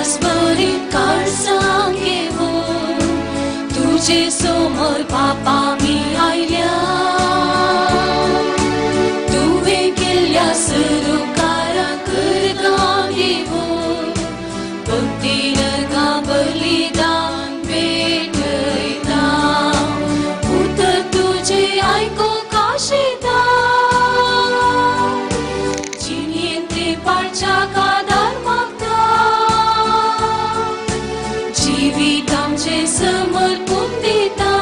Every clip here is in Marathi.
उल्हासभरीत काळ सांगेवून तुझे समोर बापा मी आयल्या. तुवें केल्ल्या सर्व कारांक करगां दिवून भक्ती नरकां बलिदान भेटयता. उतर तुझे आयकोंक आशेता. जिणेंत ते पाळच्याक आदार मागता. जिवीत आमचें समर्पून दिता.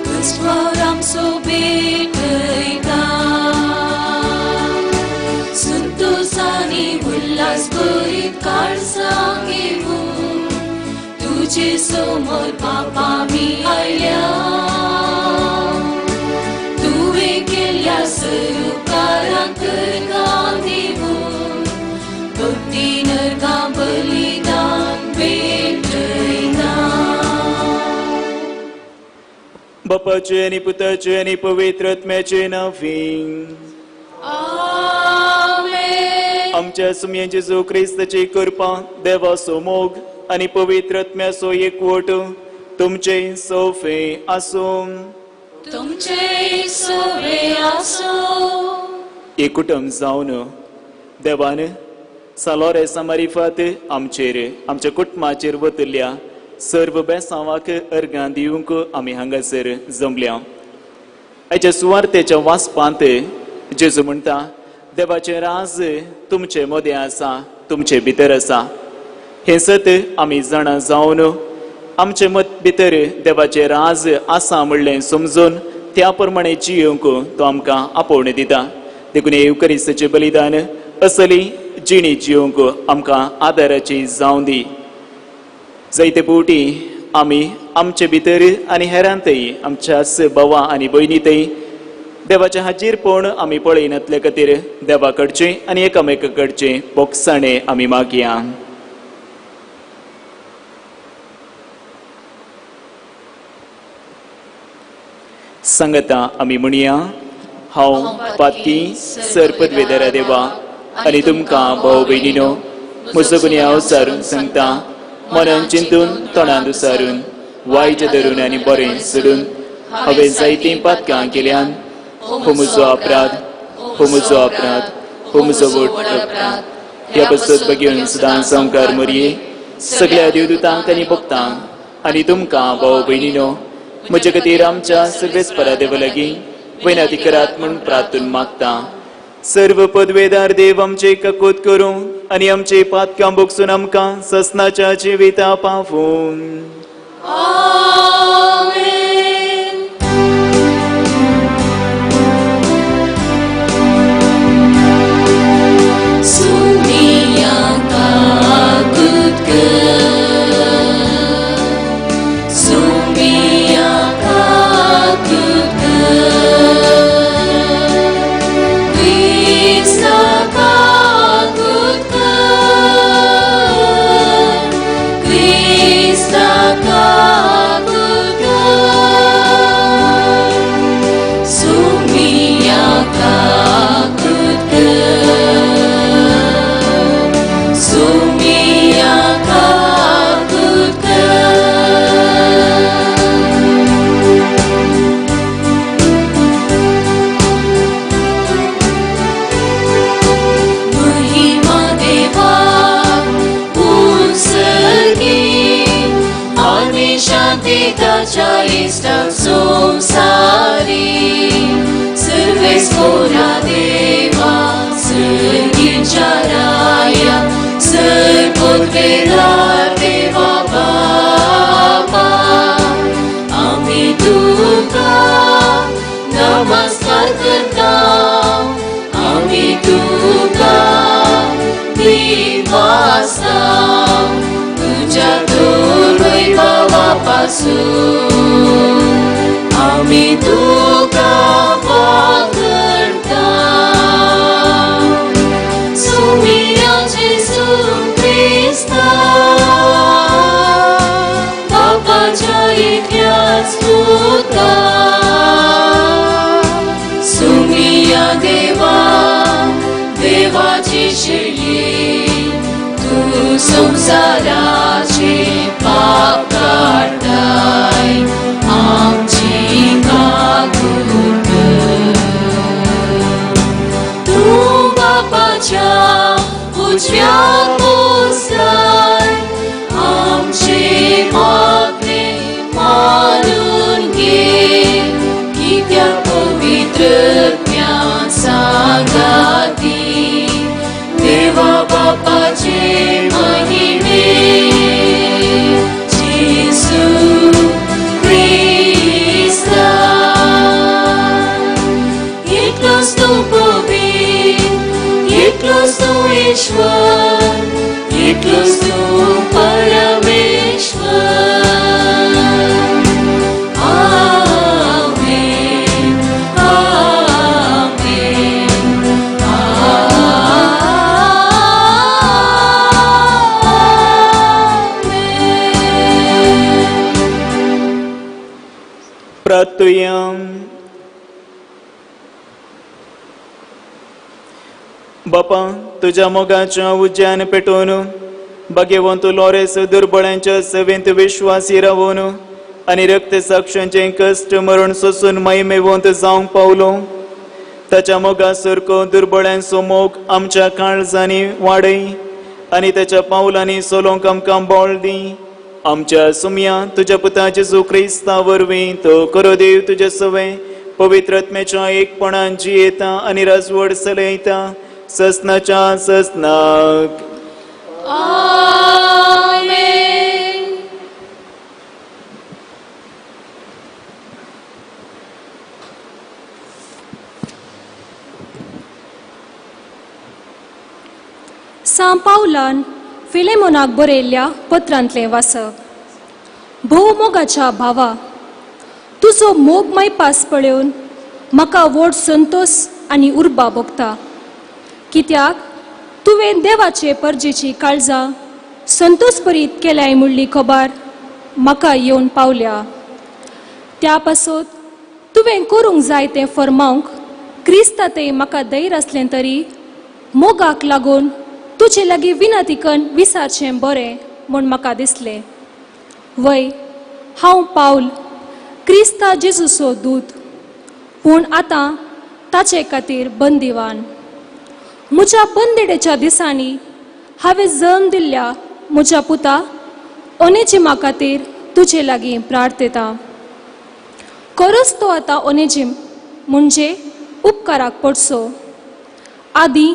कश्टावर आमचो भेटयता. संतोष आनी उल्हास भरीत काळ सांगेवून तुझे समोर बापा मी आयल्या. तुवें केल्ल्या सर्व कारांक करगां दिवून भक्ती नरकां बलिदान भेटयता. बापाचे आनी पुताचे आनी पवित्र आत्म्याचे नांवी. आमेन. आमच्या सुमये जेजू क्रिस्ताची कृपा, देवाचो मोग आनी पवित्र आत्म्याचो एकवट तुमचे सोफे आसूं. तुमचे सोबे आसो. एक कुटुंब जावन देवान सालोरेसा मारिफात आमच्या कुटुंबाचेर वतल्या सर्व बेसांवाक अर्गां दिवंक आमी हांगासर जमल्या. हेच्या सुवार्तेच्या वाचपांत जेजू म्हणटा, देवाचें राज तुमचे मदें आसा, तुमचे भितर आसा. हें सत आमी जाणा जावन आमचे भितर देवाचें राज आसा म्हणलें समजून त्या प्रमाणे जियोंक तो आमकां आपोवण दिता. देखून हे युकरिस्ताचें बलिदान असली जिणी जियोंक आमकां आदाराची जावं दी. जायते फावटी आमी आमचे भितर आनी हेरांतय आमच्या भावां आनी भयणींतय देवाचें हाजीरपण आमी पळयनातल्या खातीर देवा कडचें आनी एकामेका कडचें बोगसाणें आमी मागया. सांगता आमी म्हणया, हांव पातकी सरपदवेदारा देवा आनी तुमकां भाव भयणीनो म्हजो गुन्यांव सारून सांगता. मनान चिंतून तोंडान दुसारून वायट धरून आनी बरें सोडून हांवें जायतीं पातकां केल्यान. हो म्हजो अपराध, हो म्हजो अपराध, हो म्हजो व्हड अपराध. ह्या बसत बगेवन सदां संवकार मरये सगळ्या देवदूतांक आनी भक्तांक आनी तुमकां भाव भयणीनो म्हजे खातीर आमच्या सर्वेस्परा देवा लागीं विनंती करात म्हूण प्रार्थून मागता. सर्व पदवेदार देव आमचे ककोत करूं आनी आमचे पातकां बोगसून आमकां ससनाच्या जिविता पावून. आमेन. सुमियांका दूत कर. सुमियांका दूत कर. क्रिस्ताका दूत कर. क्रिस्ताका दूत कर. सुमियांका दूत कर. सुमियांका दूत कर. महिमा देवा उत्सर्गी आनी शांती ताच्या इष्टांक संसारी. सर्वेस्परा देवा सर्गीच्या राया सर्वोत्वेदार देवा बाबा आमी तुका नमस्कार करता. आमी तुका दिवासा तुझ्या दोर वैभवा पासून. आमी तुका वागडटा. सुमिया जेजू क्रिस्ता बापाच्या एकल्याच पुता. सुमिया देवा देवाची शेळये संसाराचे पाप काढताय आमची मागून तू बापाच्या उजव्यात बसलाय आमचे मागणे मानून घे की त्या पवित्र ज्ञान सांगाती देवा बापाचे महिमे येशू ख्रिस्ता एकलोच तू पवित्र एकलोच तू ईश्वर एकलोच तू परमेश्वर प्रार्थुया. बापा तुझ्या मोगाच्या उज्यान पेटोवन भाग्यवंत लॉरेस दुर्बळांच्या सेवेंत विश्वासी रावून आणि रक्त साक्षांचे कष्ट मरण सोसून महिमेवंत जावंक पावलो. ताच्या मोगा सारको दुर्बळांचो मोग आमच्या काळजांनी वाडय आणि त्याच्या पावलांनी सोलोंक आमकां बळ दी. आमच्या सुमया तुझ्या पुता जेजू ख्रिस्ता वरवीं तो करो देव तुझे सवे पवित्र आत्म्याच्या एकपणान जियेता आणि राजवड चलयता ससनाच्या ससनाक. आमेन. सांत पावलान फिलेमोनाक बरयल्ल्या पत्रांतले वाचप. भोवमोगाच्या भावा, तुजो मोगमय पास पळोवन म्हाका व्हड संतोष आनी उर्बा भोगता. कित्याक तुवें देवाचे परजेची काळजां संतोष भरीत केल्याय म्हणली खबर म्हाका येवन पावल्या. त्या पासत तुवें करूंक जाय तें फर्मावंक क्रिस्तांतय म्हाका धैर्य आसलें तरी मोगाक लागून तुजे लागीं विनंतीकन विचारचें बरें म्हूण म्हाका दिसलें. वय, हांव पावल, क्रिस्ता जेजूचो दूत, पूण आतां ताचे खातीर बंदिवान. म्हज्या बंदिडेच्या दिसांनी हांवें जल्म दिल्ल्या म्हज्या पुता ओनेजिमा खातीर तुजे लागीं प्रार्थयता. खरोच तो आतां ओनेजिम म्हणजे उपकाराक पडचो. आदीं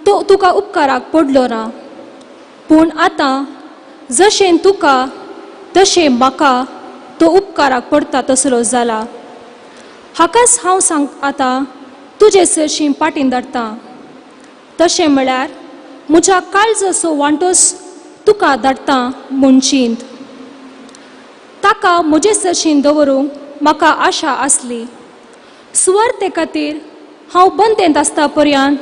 तो तुका उपकाराक पडलो ना, पूण आतां जशें तुका तशें म्हाका तो उपकाराक पडटा तसलो जाला. हाकाच हांव सांग आतां तुजे सरशीं पाटीन धाडटां. तशें म्हळ्यार म्हज्या काळजाचो वांटोस तुका धाडटां म्हूण चिंत. ताका म्हजे सरशीं दवरूंक म्हाका आशा आसली. सुवार्ते खातीर हांव बंदेंत आसता पर्यंत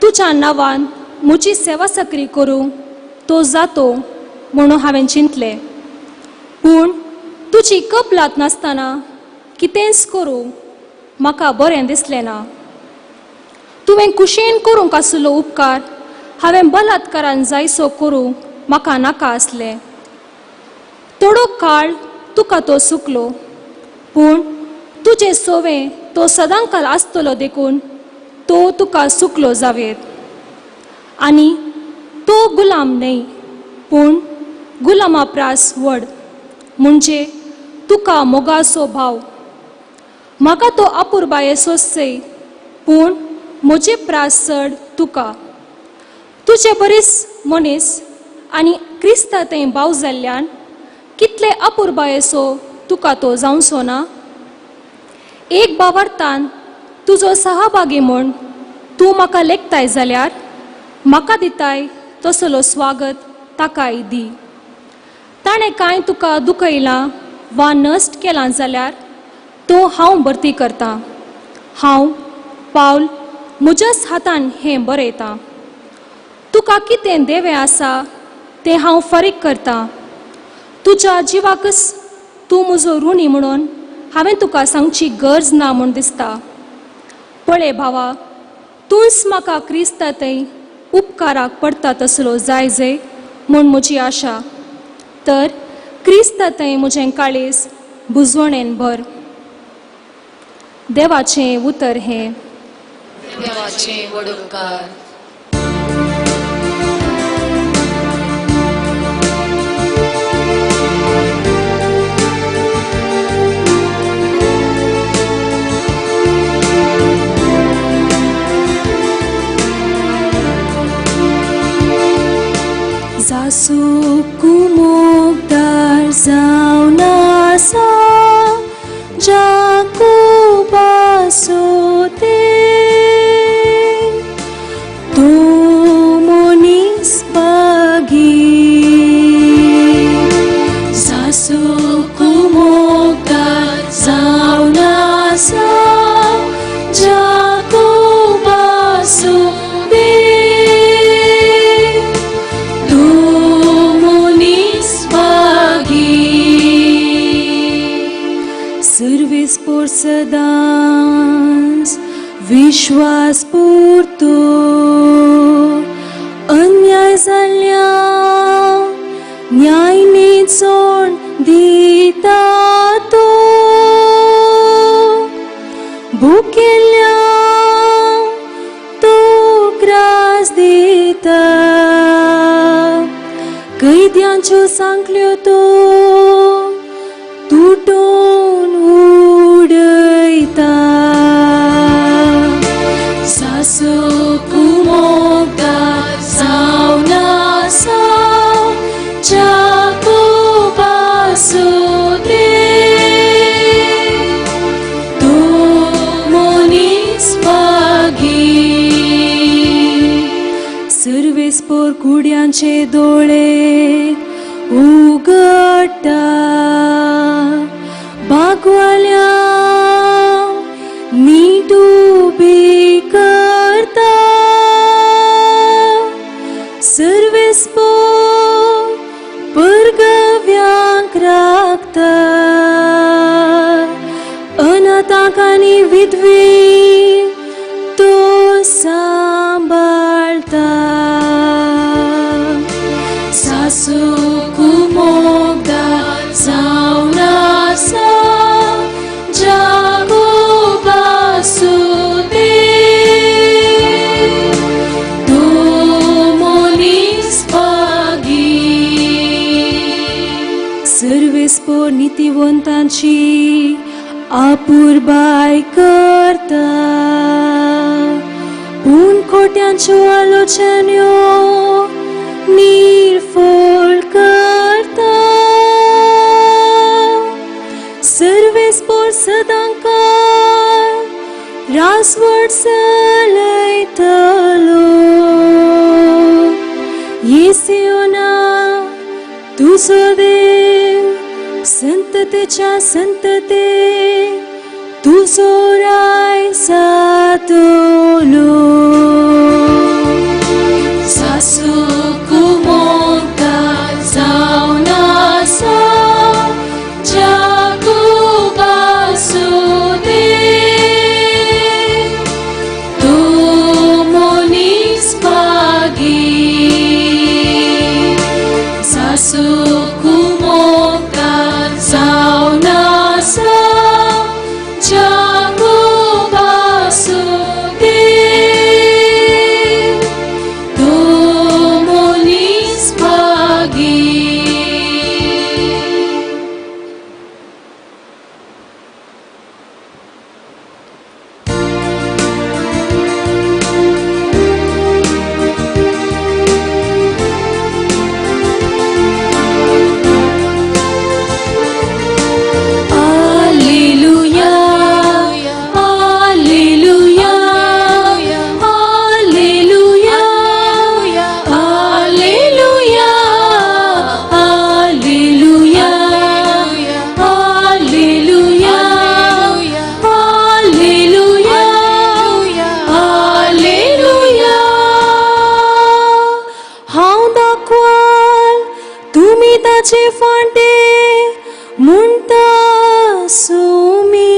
तुज्या नांवान म्हजी सेवा सकरी करूंक तो जातो म्हणून हांवें चिंतलें. पूण तुजी कपलात नासतना कितेंच करूंक म्हाका बरें दिसलें ना. तुवें कुशेन करूंक आसलो उपकार हांवें बलात्कारान जायसो करूंक म्हाका नाका आसलें. थोडो काळ तुका तो सुकलो, पूण तुजे सोवें तो सदांकाल आसतलो देखून तो तुका सुकलो जावेत. आनी तो गुलाम न्हय, पूण गुलामा प्रास व्हड, म्हणजे तुका मोगाचो भाव. म्हाका तो आपुरबाये सोंसय, पूण म्हजे प्रास चड तुका. तुजे बरीस मनीस आनी क्रिस्तांतय भाव जाल्ल्यान कितले आपुरबायेचो तुका तो जावचो ना. एक भावार्थान तुजो सहभागी म्हूण तूं म्हाका लेखताय जाल्यार म्हाका दिताय तसलो स्वागत ताकाय दी. ताणें कांय तुका दुखयलां वा नश्ट केलां जाल्यार तो हांव भरती करतां. हांव पावल म्हज्याच हातान हें बरयतां. तुका कितें देवें आसा तें हांव फारीक करतां. तुज्या जिवाकच तूं म्हजो ऋणी म्हणून हांवें तुका सांगची गरज ना म्हूण दिसता. पळय भावा, तूंच म्हाका क्रिस्तांतय उपकाराक पडटा तसलो जाय म्हूण म्हजी आशा. तर क्रिस्त थंय म्हजें काळीज बुजवणेन भर. देवाचें उतर हें. देवाचे वडोवकार. जासू कुमोगदार जावन आसा जाकोबाचो देव, तो मनीस बागी. जासू कुमोगदार जावन आसा जाकोबाचो सर्वेस्पोर सदांच विश्वास पुरतो अन्याय जाल्ल्या न्याय निचोण दिता तो, भुकेल्या तो ग्रास दिता, कैद्यांच्यो सांखल्यो तो तुटोन उडयता. सासो कुमोगदार जावन आसा जाकोबाचो देव, तो मनीस बागी. सर्वेस्पोर कुड्यांचे दोळे उगडटा, बागवाल्या नीट उबी करता. सर्वेस्पोर परगव्यांक राखता, अनाथांक आनी विधवी तो सांबाळता. सासू कुमोगदार जावन आसा जाकोबाचो देव, तो मनीस बागी. सर्वेस्पोर नितीवंतांची आपुरबाय करता, पूण खोट्यांच्यो आलोचन्यो निर्फळ करता. सर्वेस्पोर सदांकार रासवट चलयतलो. येसियोना तुजो देव संततेच्या संतते तुजो राय जातलो. सासू कुमोगदार जावन आसा जाकोबाचो देव, तो मनीस बागी. सासू कुमोगदार जावन आसा जाकोबाचो देव, तो मनीस बागी. ताचे फांटे म्हणटा सोमी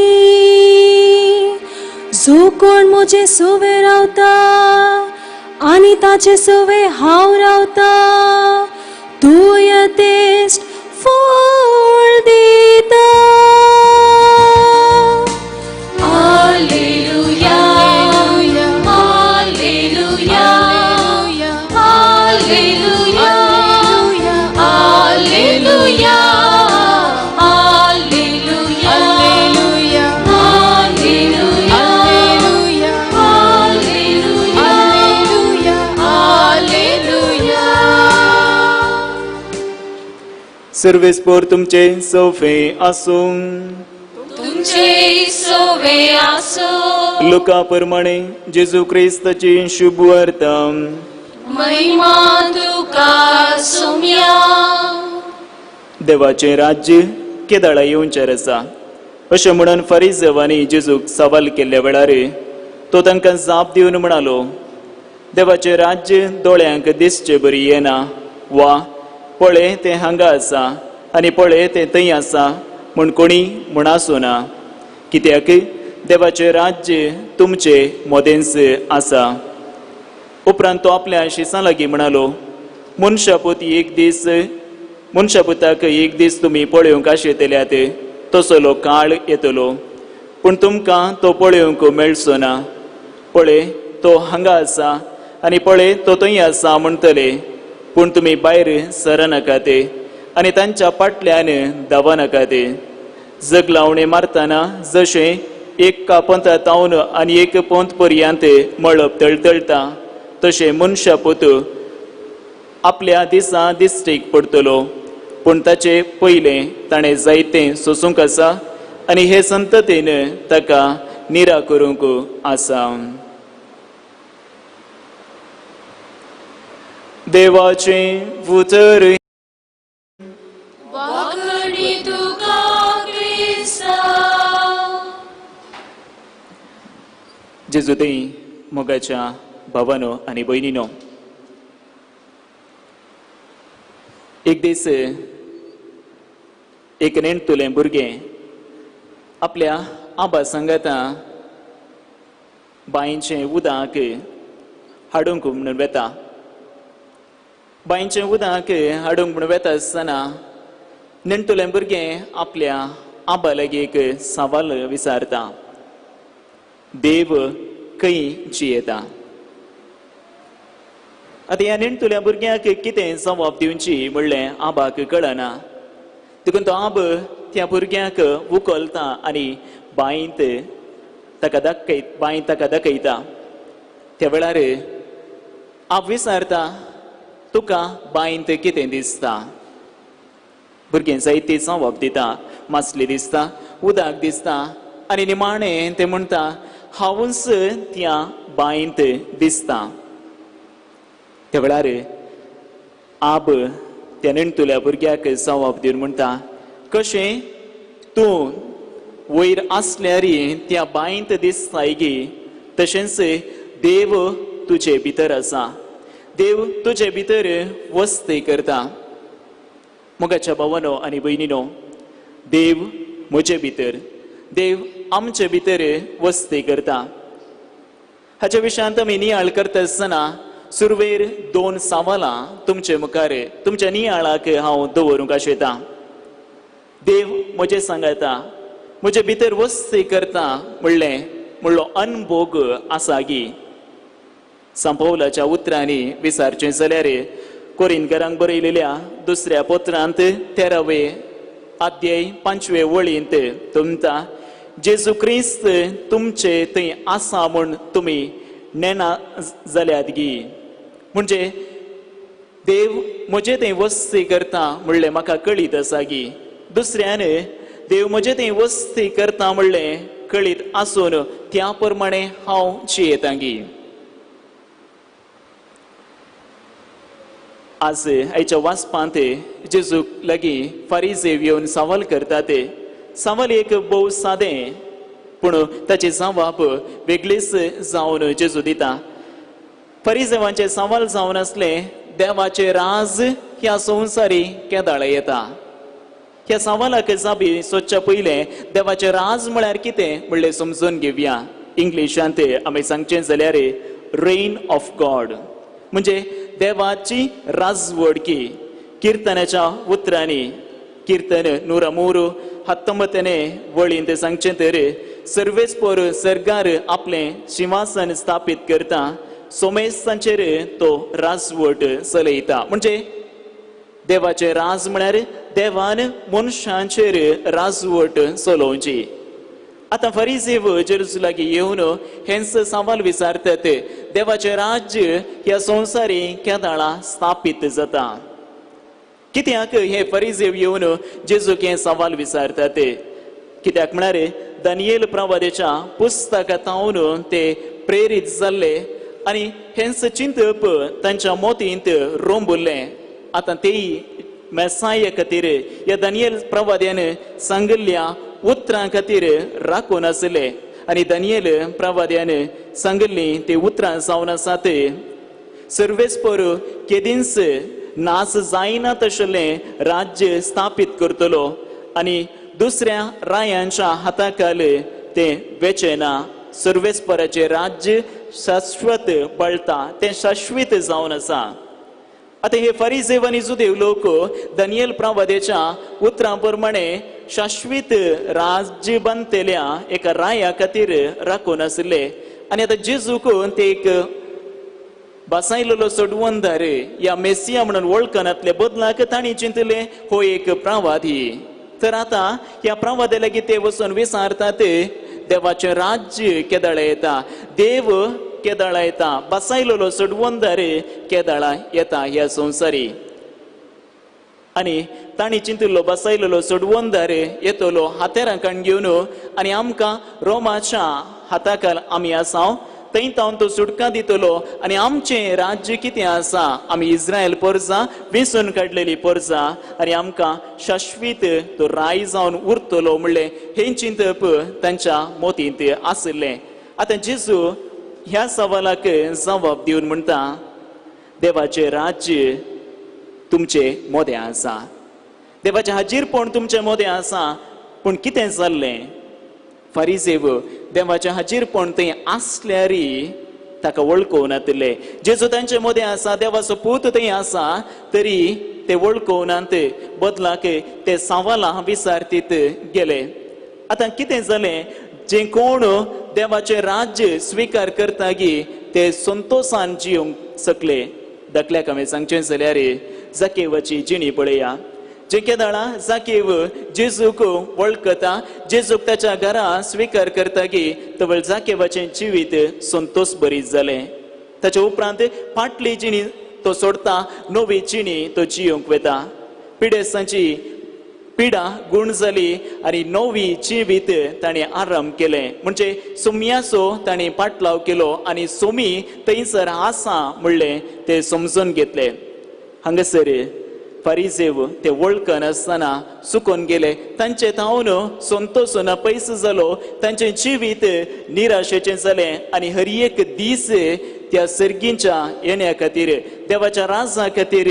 जो कोण म्हजे सोवे रावता आनी ताचे सोवे हांव रावता तुय तेस्ट फळ दिता. Alleluia, Alleluia, Alleluia, Alleluia, Alleluia, Alleluia, Alleluia. सर्वेस्पोर तुमचे सोफे आसूं. तुमचे सोवे आसो. लुका प्रमाणे जेजू क्रिस्ताची शुभ वार्ता. महिमा तुका सोम्या. देवाचे राज्य केदाळा येवंचेर आसा अशें म्हणून फरिसेवांनी जेजूक सवाल केल्ल्या वेळार तो तांकां जाप दिवन म्हणालो, देवाचे राज्य दोळ्यांक दिसचे बरी येना, वा पळय तें हांगा आसा आनी पळय तें थंय आसा म्हूण कोणी म्हणासो ना. कित्याक देवाचे राज्य तुमचे मोदेंस आसा. उपरांत तो आपल्या शिसां लागीं म्हणालो, मनशापुताक एक दीस तुमी पळोवंक आशेतल्यात, तसलो काळ येतलो, पूण तुमकां तो पळोवंक मेळचो ना. पळय तो हांगा आसा आनी पळय तो थंय आसा म्हणटले, पूण तुमी भायर सरनाकात आनी तांच्या फाटल्यान धांवनाकात. जग लावणे मारतना जशें एका पंथांतावन आनी एक पंथ पर्यंत मळब तळतळटा, तशें मनशापूत आपल्या दिसा दिश्टीक पडटलो, पूण ताचे पयलें ताणें जायतें सोसूंक आसा आनी हे संततेन ताका निराकरूंक आसा. देवाचें उतर. वागणी तुका क्रिस्ता. जेजुती मोगाच्या भावानो आनी भयणीनो, एक दीस एक नेणतुलें भुरगें आपल्या आबा सांगाता बांयचें उदक हाडूंक म्हणून वेता. बांयचें उदक हाडूंक म्हणून वेता आसतना नेणतुलें भुरगें आपल्या आबा लागीं एक सवाल विचारता, देव खंय जियेता. आतां ह्या नेणतुल्या भुरग्याक कितें जबाब दिवची म्हणलें आबाक कळना. देखून तो आब त्या भुरग्याक उखलता आनी बांयत ताका दाखयता. त्या वेळार आब विचारता, तुका बांयत कितें दिसता. भुरगें जायती जबाब दिता, मासली दिसता, उदक दिसता आनी निमाणें तें म्हणटा, हांवूच त्या बांयत दिसता. त्या वेळार आब त्या नेणतुल्या भुरग्याक जबाब दिवन म्हणटा, कशें तूं वयर आसल्यार त्या बांयत दिसताय गे, तशेंच देव तुजे भितर आसा. देव तुजे भितर वस्ती करता. मोगाच्या भावानो आनी भयणीनो, देव म्हजे भितर, देव आमचे भितर वस्ती करता. हाच्या विशयांत आमी नियाळ करता आसतना सुरवेर 2 सवालां तुमचे मुखार तुमच्या नियाळाक हांव दवरूंक आशेतां. देव म्हजे सांगता, म्हजे भितर वस्ती करता म्हणलो अनभोग आसा गी. संपौलाच्या उतरांनी विचारचें जाल्यार कोरिंथकारांक बरयलेल्या 2 पत्रांत 13 अध्याय 5 वळींत तुमता, जेजू क्रिस्त तुमचे थंय आसा म्हूण तुमी नेना जाल्यात गी. म्हणजे देव म्हजे थंय वस्ती करता म्हणलें म्हाका कळीत आसा गी. दुसऱ्यान देव म्हजे थंय वस्ती करता म्हणलें कळीत आसून त्या प्रमाणे हांव जियेतां गी. आज आयच्या वाचपांत जेजूक लागीं फारिझेव येवन सवाल करतात. सवाल एक भोव सादें, पूण ताचे जबाब वेगळीच जावन जेजू दिता. फारिझेवांचे सवाल जावन आसले, देवाचे राज ह्या संवसारी केदाळ येता. ह्या सवालाक जापी सोदच्या पयलें देवाचे राज म्हळ्यार कितें म्हणलें समजून घेवया. इंग्लिशांत आमी सांगचें जाल्यार रेन ऑफ गॉड, म्हणजे देवाची राजवडकी. कीर्तनाच्या उतरांनी कीर्तन 103 19ನೇ वळींत सांगचे तर सर्वेस्पर सर्गार आपले सिंहासन स्थापित करता सोमेसांचेर तो राजवट चलयता. म्हणजे देवाचे राज म्हळ्यार देवान मनशांचेर राजवट चलोवची. आता फरिसेव जेरुसलागी येवन हेंच सवाल विचारतात, देवाचे राज्य ह्या संवसारी केदाळा स्थापित जाता. कित्याक हे फरिसेव येवन जेजूक हे सवाल विचारतात? कित्याक म्हळ्यार दानियेल प्रवादेच्या पुस्तकांतावन ते प्रेरीत जाल्ले आनी हेंच चिंतप तांच्या मोतींत रोंबुल्लें. आता तेय मेसाय खातीर ह्या दानियेल प्रवाद्यान सांगिल्ल्या उतरां खातीर राखून आसले आनी दानियेल प्रवाद्यान सांगिल्लीं ती उतरां जावन आसात. सर्वेस्पर केदींस नास जायना तशें राज्य स्थापित करतलो आनी दुसऱ्या रायांच्या हाताखाल ते वेचेना. सर्वेस्पराचे राज्य शाश्वत बळटा, ते शाश्वत जावन आसा. आता हे फरिसेव आनी जुदेव लोक दानियेल प्रवादेच्या उतरां प्रमाणे शाश्वत राज्य बांदतेल्या एका राया खातीर राखून आसले आनी आता जेजूक ते एक बसायलेलो सोडवंदार या मेसिया म्हणून वळखनातले बदलाक तांणी चिंतले हो एक प्रवाद ही. तर आता ह्या प्रवादा लागीं ते वचून विचारतात, देवाचे राज्य केदाळा येता, देव केदाळा येता, बसायलेलो सोडवंदार केदाळा येता ह्या संवसारी. आनी तांणी चिंतिल्लो बसायलेलो सोडवंदार येतलो हातेरां घेवन आनी आमकां रोमाच्या हाताखाल आमी आसा थंय तावन तो सुटका दितलो आनी आमचें राज्य कितें आसा, आमी इस्रायल परजा वेंचून काडलेली परजा आनी आमकां शाश्वत तो राय जावन उरतलो म्हणलें हें चिंतप तांच्या मोतींत आसलें. आतां जेजू ह्या सवालाक जबाब दिवन म्हणटा, देवाचें राज्य तुमचे मोदें आसा, देवाचें हाजीरपण तुमचें मोदें आसा. पूण कितें जाल्लें? फरिसेव देवाचें हाजीरपण थंय आसल्यारी ताका वळखूनातले. जेजू तांचे मदें आसा, देवाचो पूत थंय आसा, तरी ते वळखूनात बदलाक ते सवालां विचारतीत गेले. आतां कितें जालें? जे कोण देवाचें राज्य स्विकार करता गी ते संतोषान जिवंक शकले. दाखल्याक हांवें सांगचें जाल्यार जाकेवाची जिणी पळया. जे केदाळा जाकेव जेजूक वळखता, जेजूक ताच्या घरा स्विकार करता गी तवळ जाकेवाचें जिवीत संतोष भरीत जालें. ताच्या उपरांत फाटली जिणी तो सोडता, नवी जिणी तो जियोंक वेता. पिडेसांची पिडा गुण जाली आनी नवी जिवीत ताणें आराम केलें. म्हणजे सोमयाचो ताणें पाटलाव केलो आनी सोमी थंयसर आसा म्हणलें ते समजून घेतलें. हांगासर फरिसेव ते वळखन आसतना सुकून गेले. तांचे तावन संतोष पयस जालो, तांचें जिवीत निराशेचें जालें आनी हर एक दीस त्या सर्गींच्या येण्या खातीर देवाच्या राजा खातीर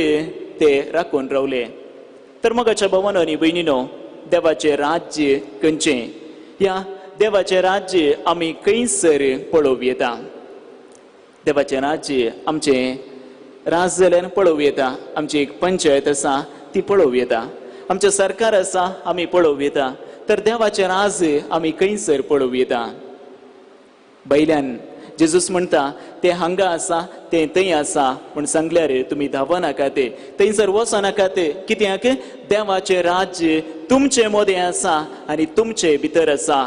ते राखून रावले. तर मोगाच्या भावांनो आनी भयणीनो, देवाचें राज्य खंयचें? ह्या देवाचें राज्य आमी खंयसर पळोवं येता. देवाचें राज्य आमचें राज जाल्यार पळोवं येता. आमची एक पंचायत आसा ती पळोवं येता. आमचें सरकार आसा आमी पळोवं येता. तर देवाचें राज आमी खंयसर पळोवं येता. बैल्यान जेजूस म्हणटा ते हांगा आसा, ते थंय आसा म्हूण सांगल्यार तुमी धांवनाकात, थंयसर वचनाकात. कित्याक देवाचें राज्य तुमचे मदें आसा आनी तुमचे भितर आसा.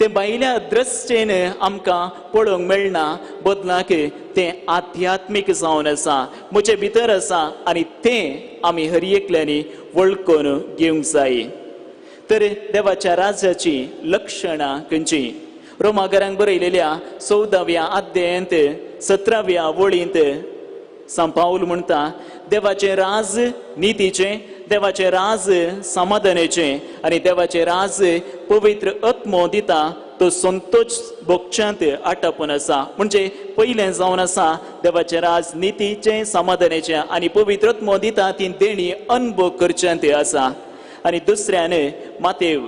ते भायल्या दृश्टेन आमकां पळोवंक मेळना, बदलाक तें आध्यात्मीक जावन आसा, म्हजे भितर आसा आनी तें आमी हर एकल्यांनी वळखून घेवंक जाय. तर देवाच्या राज्याची लक्षणां खंयचीं? रोमाकारांक बरयलेल्या 14व्या अध्यायांत 17व्या वळींत सांत पाऊल म्हणटा, देवाचें राज नितीचें, देवाचें राज समाधानाचें आनी देवाचें राज पवित्र आत्मो दिता तो संतोष भोगच्यांत आटापून आसा. म्हणजे पयलें जावन आसा देवाचें राज नितीचें, समाधानाचें आनी पवित्र आत्मो दिता ती देणी अनुभव करच्यांत आसा. आनी दुसऱ्यान मातेव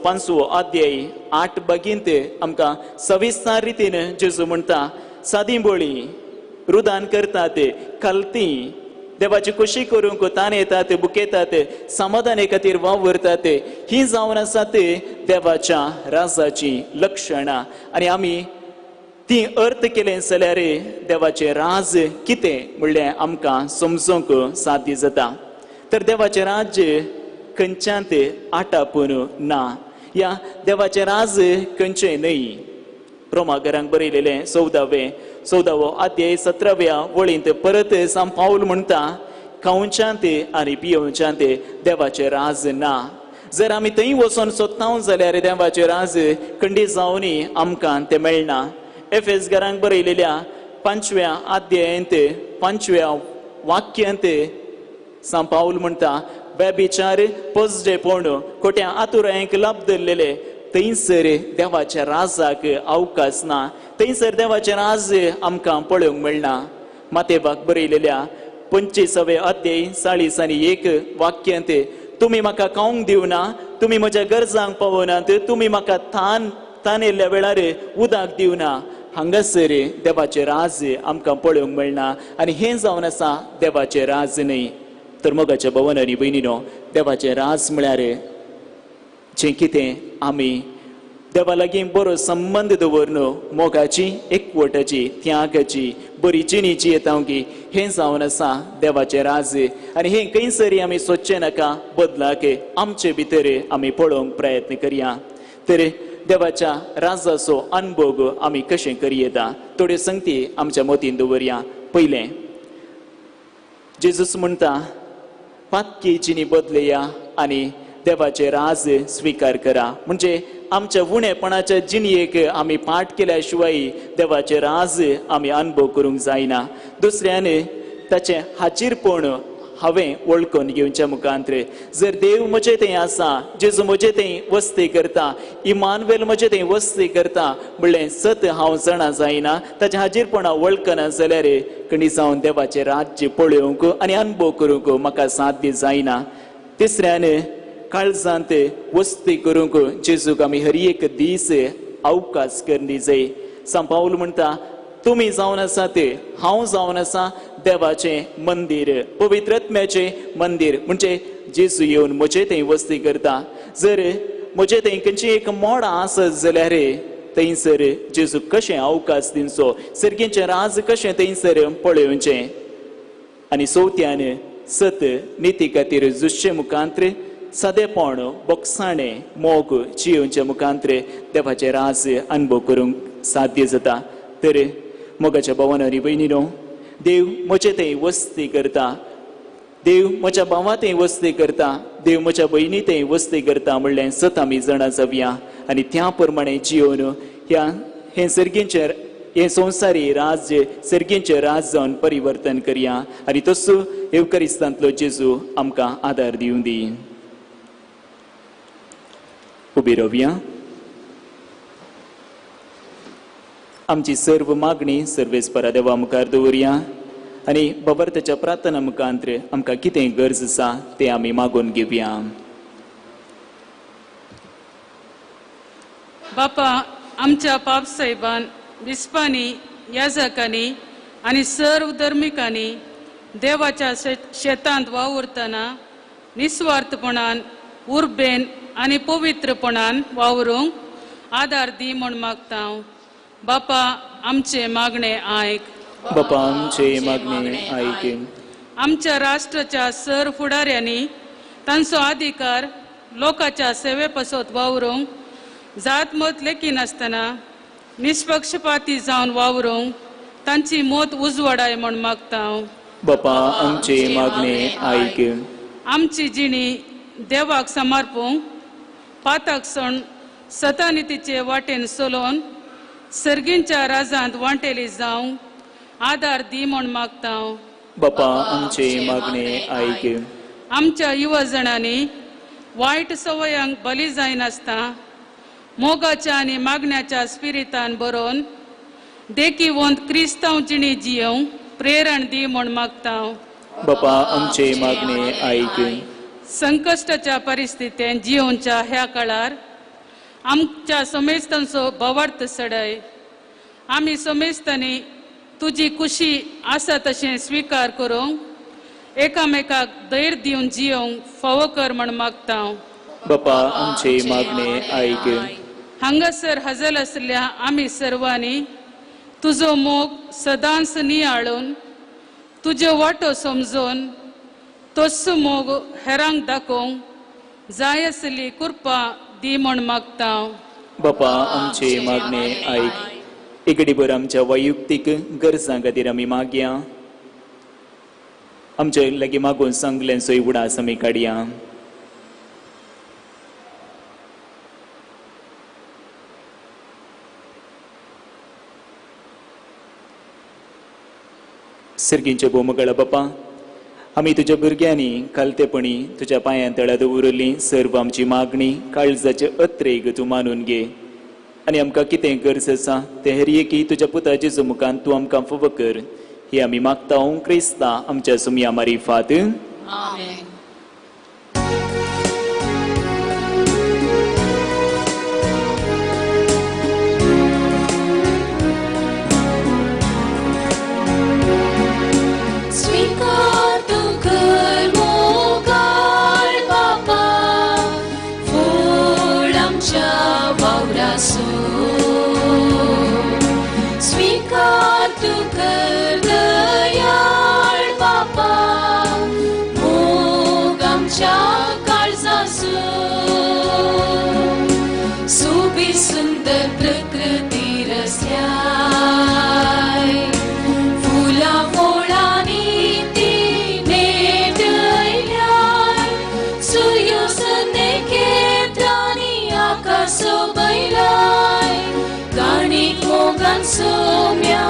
5वो अध्याय 8 बागींत आमकां सविस्तार रितीन जेजू म्हणटा, सादी बोळी रुदान करतात, खालती देवाची खुशी करूंक तान येतात बुकेतात समाधाने खातीर वावरतात ही जावन आसात देवाच्या राजाची लक्षणां आनी आमी ती अर्थ केलें जाल्यार देवाचें राज कितें म्हणल्यार आमकां समजूंक साध्य जाता तर देवाचें राज्य खंयच्यात आटापून ना या देवाचें राज खंयचें न्हय रोमाकारांक बरयलेलें 14वो अध्याय 17व्या वळींत परत सांत पाऊल म्हणटा खावच्यात आनी पियोवच्यात देवाचें राज ना जर आमी थंय वचोन सोदता जाल्यार देवाचें राज खंडीत जावनी आमकां तें मेळना एफेसकारांक बरयलेल्या 5व्या अध्यायांत 5व्या वाक्यांत सांत पाऊल म्हणटा बेबिचार पोसडेपण खोट्या आतुरायेक लाभ धरलेले थंयसर देवाच्या राजाक अवकाश ना थंयसर देवाचें राज आमकां पळोवंक मेळना मातेबाक बरयलेल्या 25वे अध्याय 40 आनी 1 वाक्यांत तुमी म्हाका खावंक दिवना तुमी म्हज्या गरजांक पावनात तुमी म्हाका तान येयल्ल्या वेळार उदक दिवना हांगासर देवाचें राज आमकां पळोवंक मेळना आनी हें जावन आसा देवाचें राज न्हय तर मोगाच्या भवन आनी भयणीनो देवाचें राज म्हळ्यार जें कितें आमी देवा लागीं बरो संबंद दवरन मोगाची एकवटाची त्यागाची बरी जिणी जियेतावंकी हें जावन आसा देवाचें राज आनी हें खंयसरी आमी सोदचें नाका बदलाक आमचे भितर आमी पळोवंक प्रयत्न करया तर देवाच्या राजाचो अनुभव आमी कशें करी येता थोड्यो संगती आमच्या मतीन दवरया पयलें जेजूस म्हणटा पातकी जिणी बदलया आनी देवाचे राज स्वीकार करा म्हणजे आमच्या उणेपणाच्या जिणयेक आमी पाठ केल्या शिवाय देवाचे राज आमी अनुभव करूंक जायना दुसऱ्यान ताचें हाजीरपण हांवें वळखून घेवच्या मुखांत्र जर देव म्हजे थंय आसा जेजू म्हजे थंय वस्ती करता इमानुएल म्हजे थंय वस्ती करता म्हणलें सत हांव जाणा जायना ताचें हाजीरपणा वळखना जाल्यार खंडी जावन देवाचें राज्य पळोवंक आनी अनुभव करूंक म्हाका साध्य जायना तिसऱ्यान काळजांत वस्ती करूंक जेजूक आमी हर एक दीस अवकाश करनी जाय सांत पाऊल म्हणटा तुमी जावन आसात हांव जावन आसा देवाचें मंदिर पवित्रात्म्याचें मंदिर म्हणजे जेजू येवन म्हजे थंय वस्ती करता जर म्हजे थंय खंयची एक मोड आसत जाल्यार थंयसर जेजू कशें अवकाश दिवचो सर्गेचें राज कशें थंयसर पळोवचें आनी चवथ्यान सत निती खातीर झुजचे मुखांत्र सदेपण बोगसाणें मोग जियोवचे मुखांत्र देवाचें राज अनुभव करूंक साध्य जाता तर मोगाच्या भवन आनी भयणीनो देव म्हजे थंय वस्ती करता देव म्हज्या भावा थंय वस्ती करता देव म्हज्या भयणी थंय वस्ती करता म्हणलें सत आमी जाणा जावया आनी त्या प्रमाणे जियोवन हे सर्गेचें हे संवसारी राज्य सर्गेचें राज जावन परिवर्तन करया आनी तसो एवकारिस्तांतलो जेजू आमकां आदार दिवं दी उबी रावया आमची सर्व मागणी सर्वेस्परा देवा मुखार दवरया आनी बाबर्ताच्या प्रार्थना मुखांत्र आमकां कितें गरज आसा तें आमी मागून घेवया बापा आमच्या पाप साहेबान विस्पांनी याजकांनी आनी सर्व धर्मिकांनी देवाच्या शेतांत वावुरतना निस्वार्थपणान उर्बेन आनी पवित्रपणान वावरूंक आदार दी म्हूण मागता हांव बापा आमचे मागणे आयक बापा आमचे मागणे आयक आमच्या राष्ट्राच्या सर्व फुडाऱ्यांनी तांचो अधिकार लोकांच्या सेवे पासत वावरूंक जात मत लेखी नासतना निष्पक्षपाती जावन वावरूंक तांची मत उजवाडाय म्हूण मागता हांव बापा आमचे मागणे आयक आमची जिणी देवाक समर्पूंक पाताक सण सतानितीचे वाटेन चलोवन सर्गींच्या राजांत वांटेली जावंक आदार दी म्हूण मागता हांव बापा आमचे मागणे आयक आमच्या युवजणांनी वायट सवयांक बली जायनासता मोगाच्या आनी मागण्याच्या स्पिरितान बरोवन देखीवंत क्रिस्तांव जिणी जियोवंक प्रेरण दी म्हूण मागता हांव बापा आमचे मागणे आयक संकश्टाच्या परिस्थितीत जियोवच्या ह्या काळार आमच्या समेस्तांचो भवार्थ सडय आमी समेस्तांनी तुजी खुशी आसा तशें स्विकार करूंक एकामेकाक धैर्य दिवन जियोंक फावो कर म्हण मागता हांव. बापा आमचे मागणे ऐक. हांगासर हजर आसल्या आमी सर्वांनी तुजो मोग सदांच नियाळून तुज्यो वाटो समजून तोच मोग हेरांक दाखोवंक जाय आसली कृपा दी म्हण मागता हांव. बापा आमचे मागणे ऐक. एक घडीभर आमच्या वैयक्तीक गरजां खातीर आमी मागया. आमचे लागीं मागून सांगल्यांचोय उडास आमी काडया. सर्गींचे भोवमगळा बापा, आमी तुज्या भुरग्यांनी कालतेपणी तुज्या पांयां तळा दवरली सर्व आमची मागणी काळजाचे अत्रेक तूं मानून घे. आनी आमकां कितें गरज आसा तें हेर एकी तुज्या पुता जेजू मुखांत तूं आमकां फावो कर. हे आमी मागता क्रिस्ता आमच्या सुमया मारिफात. आमेन. स्वीकार तू कर मोगाळ बापा, फूल आमच्या वावरासून. स्वीकार तू कर दयाळ बापा, मोग आमच्या काळजासून. सुबीर सुंदर प्रकृती रस्त्याय, फुला फळांनी ती नेटयल्याय. सूर्योसने केत्रांनी आकाश बैलाय. गाणीक मोगान सोम्या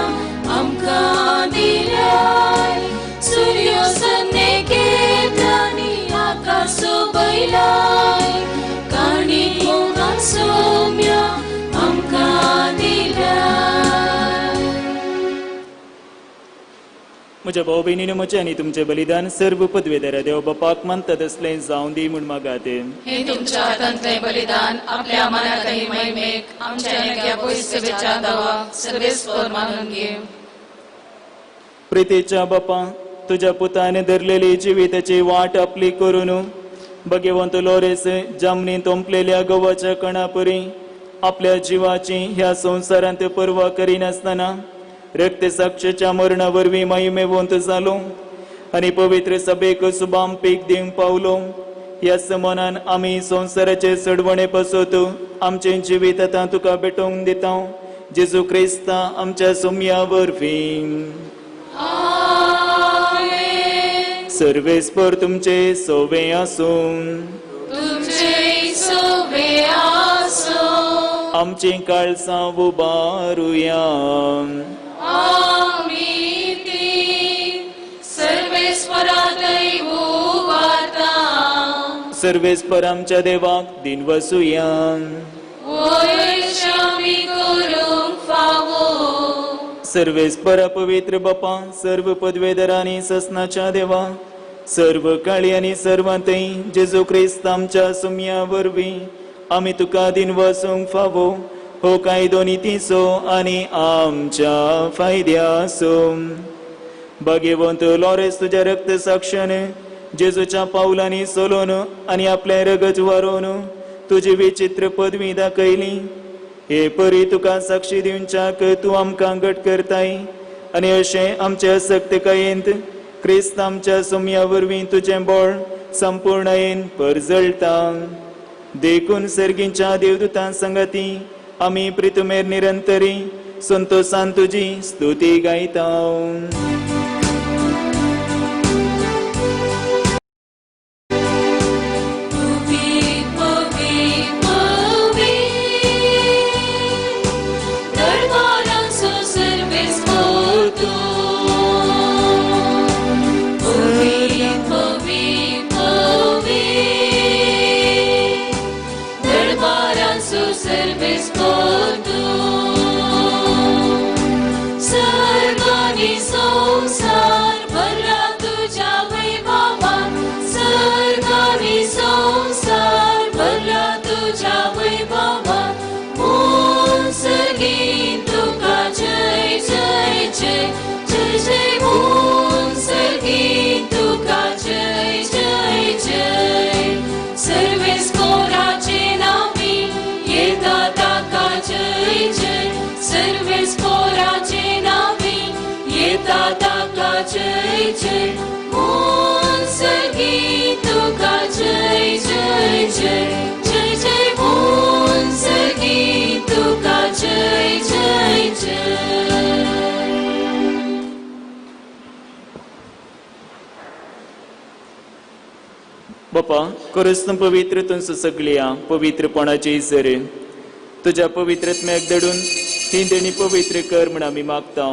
आमकां दिल्याय. सूर्योसने केत्रांनी आकाश बैलाय. गाणीक मोगान सोम्या आमकां दिल्याय. म्हज्या भाऊ बहिणीने म्हजे आनी तुमचे बलिदान सर्व पदवेदारा देव बापाक मानतात असले जावं दी म्हूण मागात. हे तुमच्या हातांतले बलिदान आपल्या मनातही महिमेक आमच्या नेक्या पयसवेच्या दावा सर्वेस्वर मानून घे. प्रितेच्या बापा, तुझ्या पुताने धरलेली जिविताची वाट आपली करून भगवंत लोरेस जमनीत ओंपलेल्या गव्हाच्या कणापरी आपल्या जीवाची ह्या संसारांत पर्वा करीनासतना रक्तसाक्षीच्या मरणा वरवीं महिमेवंत जालो आनी पवित्र सभेक सुबाम पीक दिवंक पावलो. ह्या समानान आमी संसाराचे सडवणे पासत आमचे जिवीत आतां तुका भेटोवंक दिता. जेजू क्रिस्ता आमच्या सुमया वरवीं. आमेन. सर्वेस्पर तुमचे सोवे आसूं. तुमचे सोबे आसो. आमची काळजां उबारुया. आमी ती सर्वेस्वरातय उबारता. सर्वेस्पर आमच्या देवाक दिन वसूया. वैश आमी करूंक फावो. सर्वेस्पर पवित्र बापा, सर्व पदवेदारांनी ससनाच्या देवा, सर्व काळी आनी सर्वांतय जेजू क्रिस्त आमच्या सुमया वरवीं आमी तुका दिन वसूंक फावो. हो कायदो नितीचो आनी आमच्या फायद्याचो. भगवंत लॉरेस तुज्या रक्त साक्षान जेजूच्या पावलांनी चलोवन आनी आपले रगत वारोवन तुजी विचित्र पदवी दाखयली. हे परी तुका साक्षी दिवच्याक तूं आमकां घट करताय आनी अशें आमच्या सक्तकायेंत क्रिस्त आमच्या सुमया वरवीं तुजें बळ संपूर्णयेन परजळटा. देखून सर्गींच्या देवदूतां संगती आमी प्रितुमेर निरंतरी संतोषान तुजी स्तुती गायता. Servanis सर्वेस्पोराचे नावे येता ताका जय जय मोन सर्गी तुका जय जय जय जय जय मोन सर्गी तुका जय जय जय. बापा खरंच तूं पवित्र तुमचं सगळ्या पवित्रपणाचे इसर तुझ्या पवित्रत्म्याक धडून ही देणी पवित्र कर म्हण आमी मागता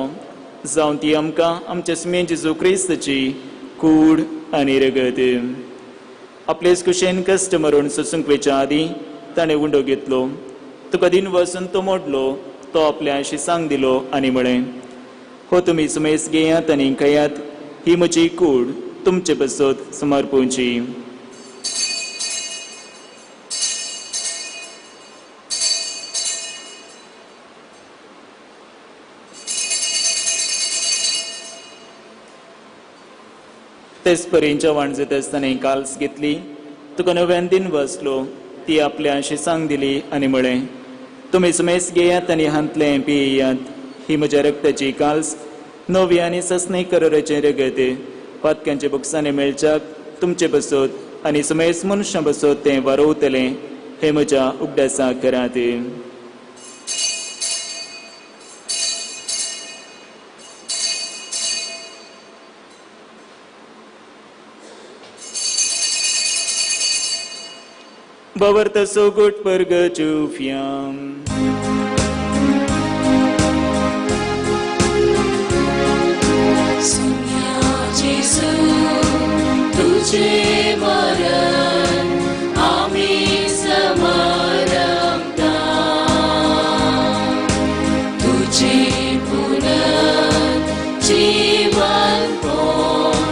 जावं ती आमकां आमच्या स्मेन जेजू क्रिस्ताची कूड आनी रगत. आपलेच कुशेन कश्ट मरून सोसूंक वेच्या आदी ताणें उंडो घेतलो. तुका दिन वचून तो मोडलो तो आपल्या शिसांक दिलो आनी म्हळें हो तुमी सुमेस घेयात आनी खयात ही म्हजी कूड तुमचे बसत समर्पूंची. तेच परेंच्या वाणजत आसतना काल्स घेतली तुका नव्यान दिन बसलो ती आपल्या शिसांक दिली आनी म्हळें तुमी सुमेस घेयात आनी हांतलें पियेयात ही म्हज्या रक्ताची काल्स नवी आनी सस्ने करोराचें रगत पातक्यांच्या बुक्सांनी मेळच्याक तुमचे बसत आनी सुमेस मनुश्य बसत तें वारोवतलें हे म्हज्या उगडासाक करात. Bavarta so good purgachufiam. Sumya Jesu, तुझे मरण आम्ही समरमता तुझे पुनर्जीवन कोण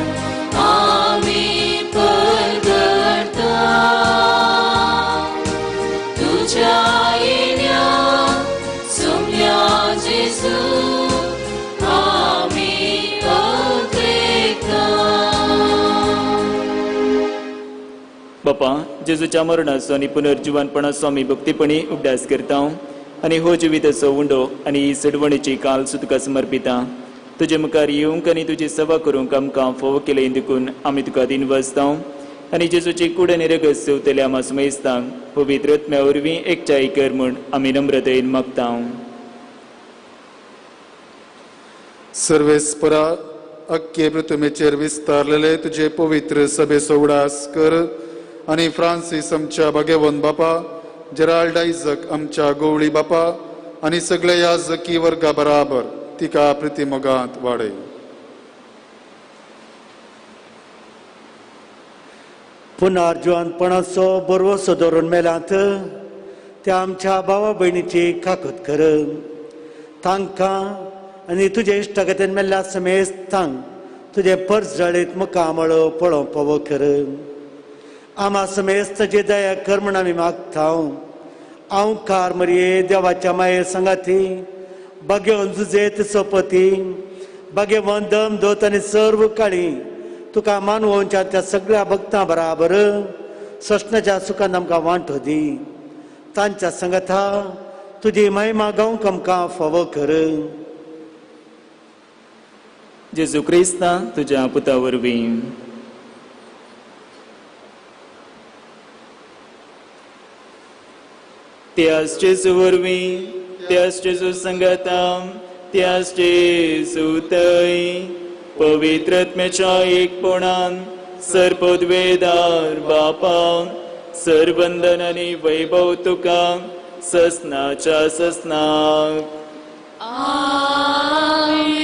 आम्ही परगडता तुझ्या येण्या सौम्या जेजू आम्ही अग्रेता. बापा जेजूच्या मरणाचो आनी पुनर्जीवनपणाचो आमी भक्तीपणी उगडास करता आनी हो जिविताचो उंडो आनी ही सडवणीची काल तुका समर्पिता. तुजे मुखार येवंक आनी तुजी सेवा करूंक आमकां फोव केले देखून आमी तुका दिन वचता आनी जेजूची कूड आनी रगत सेवतल्या आमा सुमेस्तांक पवित्र आत्म्या वरवीं एकचाय कर म्हूण आमी नम्रतेन मागता. सर्वेस्परा अख्खे पृथ्वीचेर विस्तारलेले तुझे पवित्र सभेचो उडास कर आनी फ्रांसीस आमच्या भाग्यवन बापा जेराल्ड आयझक आमच्या गवळी बापा आनी सगळे याजकी वर्गा बराबर तिका प्रतिमोगांत वाडय. पुनर्जीवनपणाचो बरवसो धरून मेलात त्या आमच्या भावा भयणीची काकूत कर तांकां आनी तुजे इश्टगतीन मेल्ल्या समेस्तांक तुजे पर्स जाळीत मुखामळो पळोवंक फोव कर. आमा समेस्ताची दया कर म्हण आमी मागता. हांव कार मरये देवाच्या माये संगाती भाग्यवन जुजेत सोपती भाग्यवन दम दोत आनी सर्व काळी तुका मानवोवच्या त्या सगळ्या भक्तां बराबर सष्णाच्या सुखान आमकां वांटो दी. तांच्या संगता तुजी महिमा गावंक आमकां फोव कर. जेजू क्रिस्ता तुज्या पुता वरवीं त्याच जेजू वरवीं त्याच जेजू संगता त्याच जेजू थंय पवित्र आत्म्याच्या एकपणान सर्पद्वेदार बापा सरबंधन आनी वैभव तुका ससनाच्या ससनाक. आमेन.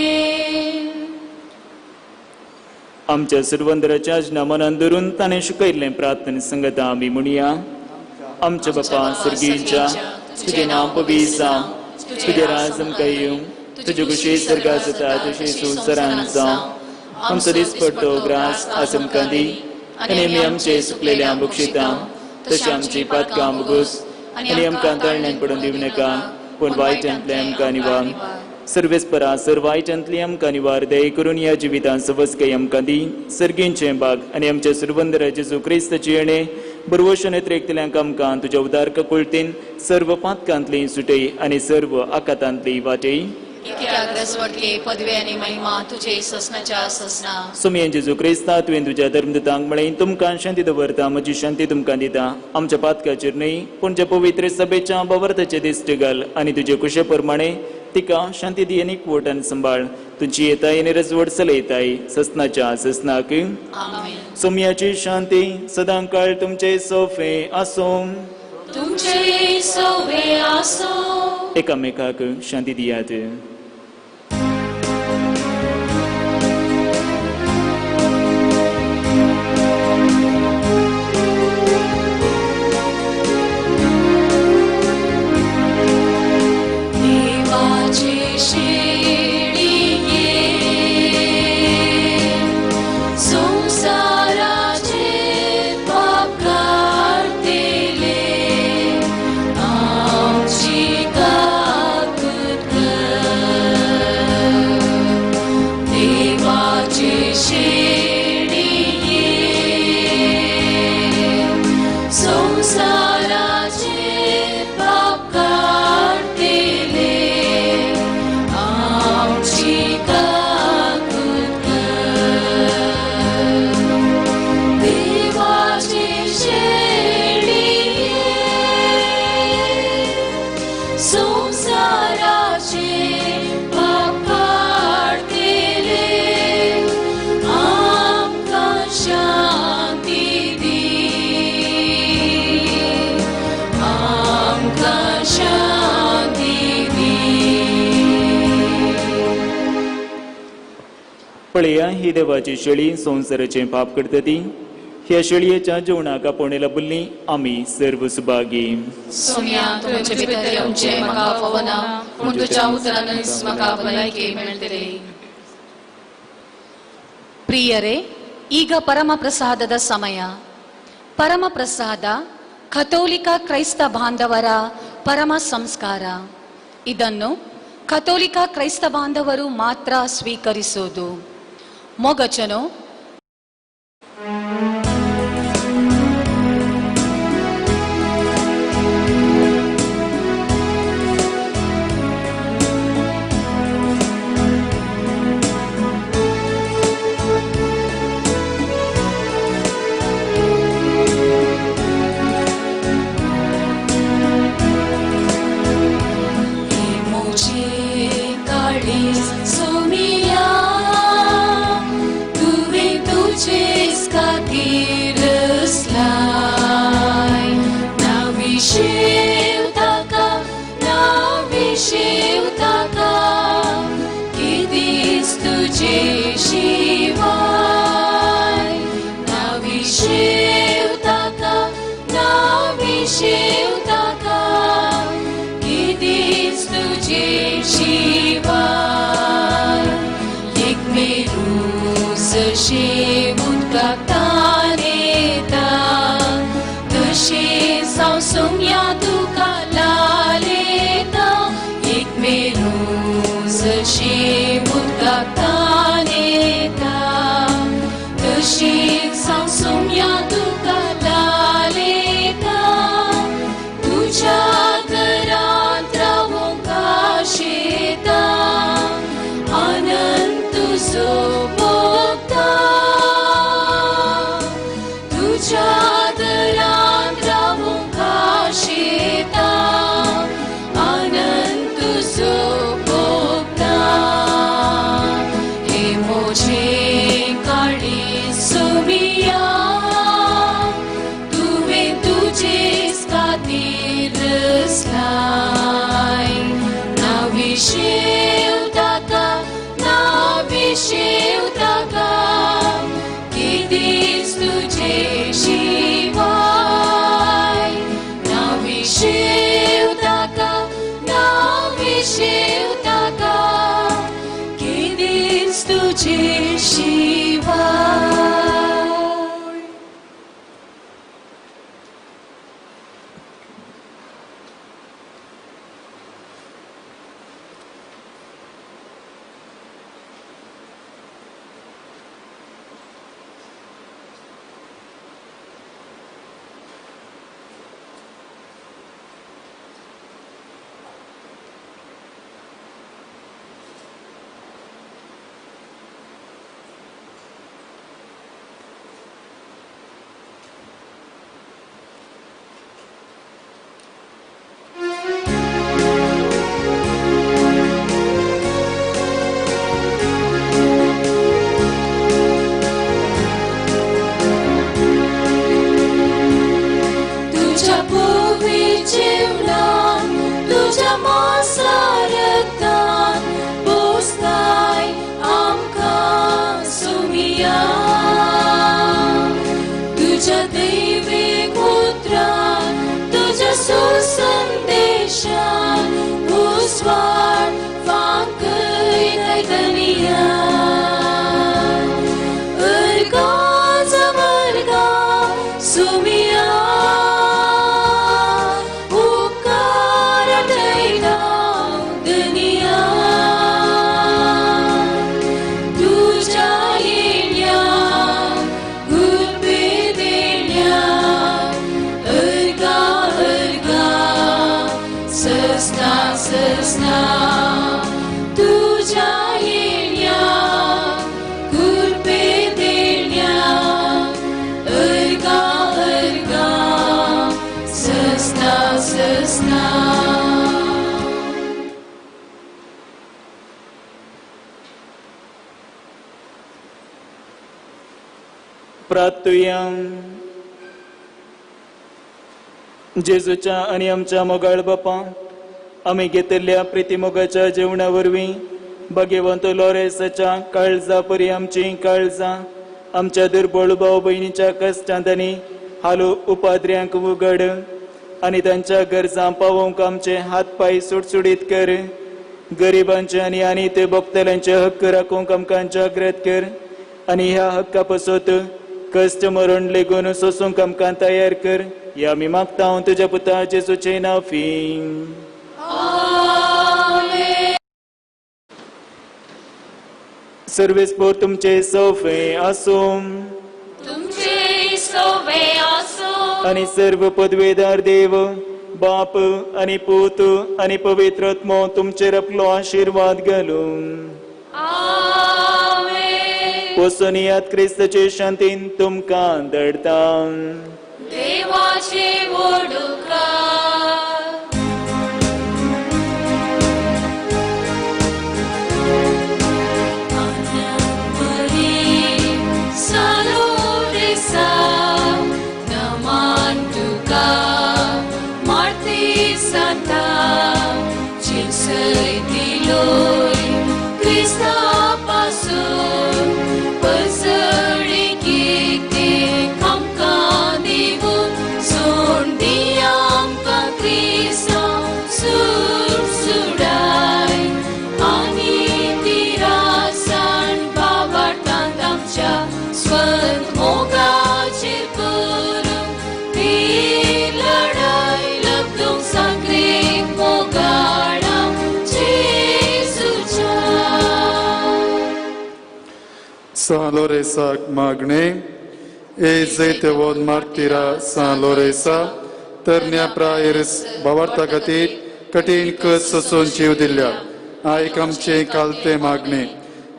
आमच्या सुरवंदराच्या आज्ञा मनान धरून ताणें शिकयल्लें प्रार्थना संगता आमी म्हणया. आमच्या बापा सर्गीच्या तुजें नांव पवित्र जावं तुजें राज आमकां येवं तुजे कुशी सर्गात जाता तशें संवसारांत जावं. आमचो दिसपट्टो ग्रास आज आमकां दी आनी आमी आमचे सुकलेल्या बक्षिता तशें आमची पातकां मुगूस आनी आमकां तळण्यान पडून दिवं नाका पूण वायटांतले आमकां निवार. सर्वेस्परा सर वायटांतली आमकां निवार दय करून ह्या जिवितांत सवस्कय आमकां दी. सर्गींचे भाग आनी आमच्या सुरवंदरा जेजू क्रिस्ताची येणे बरवोशन येतरेकतल्यांक आमकां तुज्या उदार ककुळतेन सर्व पातकांतली सुटय आनी सर्व आकातांतली वाटय. इत्याग्रस्वडके पदवे आनी महिमा तुझे ससनाच्या ससना. सुमयन जेजू क्रिस्ता तुवें तुज्या धर्मदतांक म्हळें तुमकां शांती दवरता म्हजी शांती तुमकां दिता. आमच्या पातकाचेर न्हय पूण ज्या पवित्र सभेच्या बवर्ताचे दिश्ट घाल आनी तुजे कुशे प्रमाणे तिका शांती दी आनी एकवटान सांबाळ. तुजी येताय आनी रजवड चलयताय ससनाच्या ससनाक. आमेन. सुमयाची शांती सदां काळ तुमचे सोफे आसूं. तुमचे सोबे आसो. एकामेकाक शांती दियात. देवाचे शेळिये संसाराचे पाप काढतेले आमची काकूत कर. देवाचे शेळिये संसाराचे पाप काढतेले आमची काकूत कर. देवाचे शेळिये संसाराचे पाप काढतेले आमकां शांती दी. आमकां शांती दी. पळया ही देवाची शेळी संसाराचे पाप करता ती. ह्या शेळयेच्या जेवणाक आपोवणेला बुल्ली आमी सर्व सुभागी. सोम्या तुमचे भितर येवचे म्हाका फोवना पूण तुज्या उतरानच म्हाका भलायकी मेळटली. ಪ್ರಿಯರೇ, ಈಗ ಪರಮಪ್ರಸಾದದ ಸಮಯ. ಪರಮಪ್ರಸಾದ ಕಥೋಲಿಕ ಕ್ರೈಸ್ತ ಬಾಂಧವರ ಪರಮ ಸಂಸ್ಕಾರ. ಇದನ್ನು ಕಥೋಲಿಕ ಕ್ರೈಸ್ತ ಬಾಂಧವರು ಮಾತ್ರ ಸ್ವೀಕರಿಸುವುದು. ಮೊಗಚನು मोचे काळीज सोमिया तुवें तुजेच खातीर रचलाय. नाविशेव ताका कितेंच तुजे शिवाय. नाविशेव ताका कितेंच तुजे शिवाय. एक मेरूस जशें उदकाक तान येता तशेंच हांव सोम्या तुका लालयता. एक मेरूस जशें उदकाक तान येता तशेंच हांव सोम्या तुका लालयता. तुज्या घरांत रावूंक आशेता आनंद तुजो भोगता. तुज्या घरांत रावूंक आशेता आनंद तुजो भोगता. हे मोजें काळीज सोमिया तुवें तुजेच खातीर रचलाय. नाविशेव ताका कितेंच तुजे शिवाय. नाविशेव ताका कितेंच तुजे शिवाय. प्रार्थुया. जेजूच्या आणि आमच्या मोगाळ बापा, आम्ही घेतलेल्या प्रितीमोगाच्या जेवणा वरवीं भगवंत लॉरेसाच्या काळजा परी आमची काळजा, आमच्या दुर्बळ भाऊ बहिणीच्या कश्टांत आनी हालो उपाद्र्यांक उगड आणि त्यांच्या गरजा पावोवंक आमचे हात पाय सुटसुडीत कर. गरिबांचे आणि अनिते भक्तलांचे हक्क राखूंक आमकां जागृत कर आणि ह्या हक्का पासत कश्ट मरण लेगून सोसूंक आमकां तयार कर. या आमी मागता तुझ्या पुता जेजूचे नांवी. सर्वेस्पोर तुमचे सोफे आसूं तुमचे सोवे आसो आणि सर्व पदवेदार देव बाप आणि पूत आणि पवित्रात्मो तुमचेर आपलो आशीर्वाद घालून आमेन. पोसोनियात क्रिस्ताचे शांतीन तुमकां दडता. देवाचे वडुकार San Loresac Magne, Ezete vod martira San Loresa, तरण्या प्रायर्स बावार्ता खातीर कठीण कस सोसून जीव दिल्या. आयक आमचे कालते मागणे,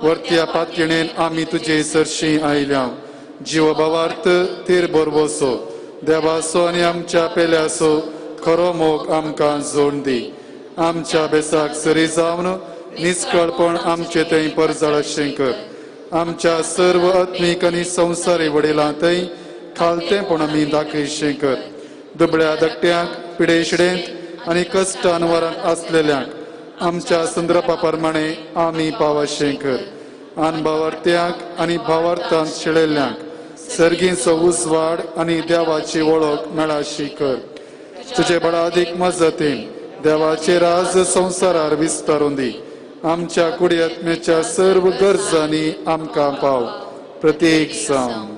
वर्त्या पातयेणेन आमी तुजे सरशी आयल्या. जीव बावार्थ तीर बरवसो, देवासो आनी आमच्या पेल्यासो खरो मोग आमकां जोड दी. आमच्या बेसाक सरी जावन निस्कळपण आमचे थंय परजळ अशें कर. आमच्या सर्व आत्मीक आनी संवसारी वडिलां थंय खालतेपण आमी दाखयशें कर. दुबळ्या धाकट्यांक पिडेशिडेंत आनी कश्टान वरांत आसलेल्यांक आमच्या संदर्भा प्रमाणे आमी पावशें कर. अनभावार्थ्यांक आनी भावार्थांत शिळेल्ल्यांक सर्गीचो उजवाड आनी देवाची वळख मेळाशी कर. तुजे बळा अदीक मजतीन देवाचे राज संवसारार विस्तारून दी. आमच्या कुडी आत्म्याच्या सर्व गरजांनी आमकां पाव. प्रत्येक जावन